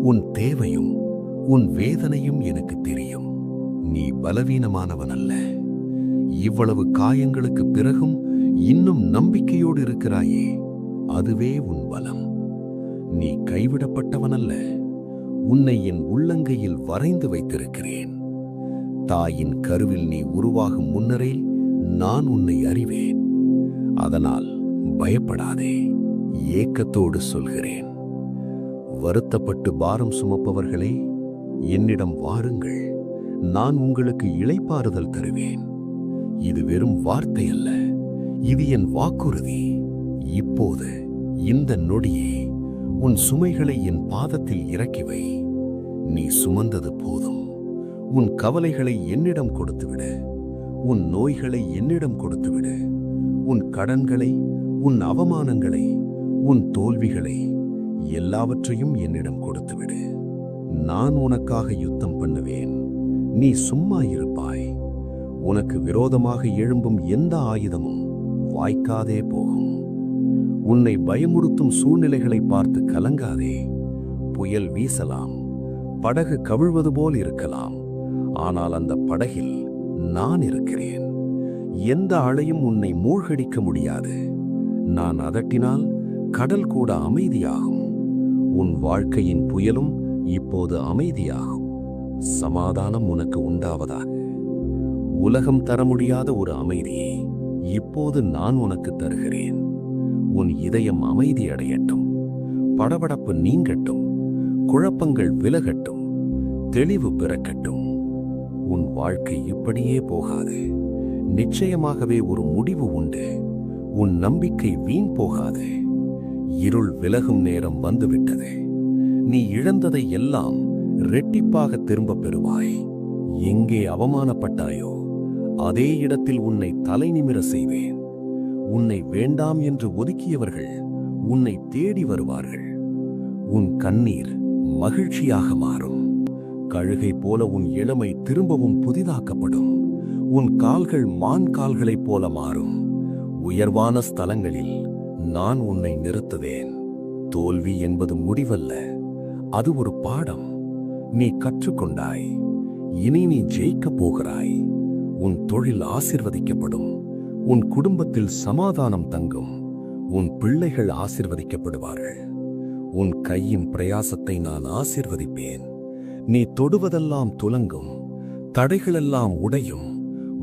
உன் தேவையும் உன் வேதனையும் எனக்கு தெரியும். நீ பலவீனமானவன் அல்ல. இவ்வளவு காயங்களுக்கு பிறகும் இன்னும் நம்பிக்கையோடு இருக்கிறாயே, அதுவே உன் பலம். நீ கைவிடப்பட்டவன் அல்ல. உன்னை என் உள்ளங்கையில் வரைந்து வைத்திருக்கிறேன். தாயின் கருவில் நீ உருவாகும் முன்னரே நான் உன்னை அறிவேன். அதனால் பயப்படாதே. ஏக்கத்தோடு சொல்கிறேன், வருத்தப்பட்டு பாரம் சுமப்பவர்களே, என்னிடம் வாருங்கள். நான் உங்களுக்கு இளைப்பாறுதல் தருவேன். இது வெறும் வார்த்தை அல்ல, இது என் வாக்குறுதி. இப்போது இந்த நொடியே உன் சுமைகளை என் பாதத்தில் இறக்கி வை. நீ சுமந்தது போதும். உன் கவலைகளை என்னிடம் கொடுத்துவிடு. உன் நோய்களை என்னிடம் கொடுத்துவிடு. உன் கடன்களை, உன் அவமானங்களை, உன் தோல்விகளை எல்லாவற்றையும் என்னிடம் கொடுத்துவிடு. நான் உனக்காக யுத்தம் பண்ணுவேன். நீ சும்மா இருப்பாய். உனக்கு விரோதமாக எழும்பும் எந்த ஆயுதமும் வாய்க்காதே போகும். உன்னை பயமுறுத்தும் சூழ்நிலைகளை பார்த்து கலங்காதே. புயல் வீசலாம், படகு கவிழ்வது போல் இருக்கலாம். ஆனால் அந்த படகில் நான் இருக்கிறேன். எந்த அலையும் உன்னை மூழ்கடிக்க முடியாது. நான் அதட்டினால் கடல் கூட அமைதியாகும். உன் வாழ்க்கையின் புயலும் இப்போது அமைதியாகும். சமாதானம் உனக்கு உண்டாவதாக. உலகம் தர முடியாத ஒரு அமைதியை இப்போது நான் உனக்கு தருகிறேன். உன் இதயம் அமைதி அடையட்டும். படபடப்பு நீங்கட்டும். குழப்பங்கள் விலகட்டும். தெளிவு பிறக்கட்டும். உன் வாழ்க்கை இப்படியே போகாது. நிச்சயமாகவே ஒரு முடிவு உண்டு. உன் நம்பிக்கை வீண் போகாது. இருள் விலகும் நேரம் வந்துவிட்டது. நீ இழந்ததை எல்லாம் இரட்டிப்பாக திரும்பப் பெறுவாய். எங்கே அவமானப்பட்டாயோ அதே இடத்தில் உன்னை தலை நிமிர செய்வேன். உன்னை வேண்டாம் என்று ஒதுக்கியவர்கள் உன்னை தேடி வருவார்கள். உன் கண்ணீர் மகிழ்ச்சியாக மாறும். கழுகை போல உன் இளமை திரும்பவும் புதிதாக்கப்படும். உன் கால்கள் மான் கால்களைப் போல மாறும். உயர்வான ஸ்தலங்களில் நான் உன்னை நிறுத்துவேன். தோல்வி என்பது முடிவல்ல, அது ஒரு பாடம். நீ கற்றுக்கொண்டாய். இனி நீ ஜெயிக்கப் போகிறாய். உன் தொழில் ஆசீர்வதிக்கப்படும். உன் குடும்பத்தில் சமாதானம் தங்கும். உன் பிள்ளைகள் ஆசீர்வதிக்கப்படுவார்கள். உன் கையின் பிரயாசத்தை நான் ஆசீர்வதிப்பேன். நீ தொடுவதெல்லாம் துலங்கும். தடைகளெல்லாம் உடையும்.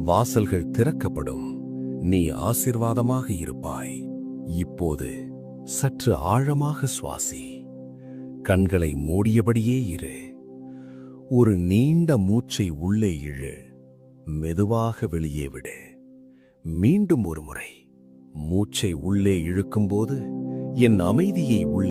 வாசல்கள் திறக்கப்படும். நீ ஆசீர்வாதமாக இருப்பாய். இப்போது சற்று ஆழமாக சுவாசி. கண்களை மூடியபடியே இரு. ஒரு நீண்ட மூச்சை உள்ளே இழு. மெதுவாக வெளியே விடு. மீண்டும் ஒரு முறை மூச்சை உள்ளே இழுக்கும்போது என் அமைதியை உள்ளே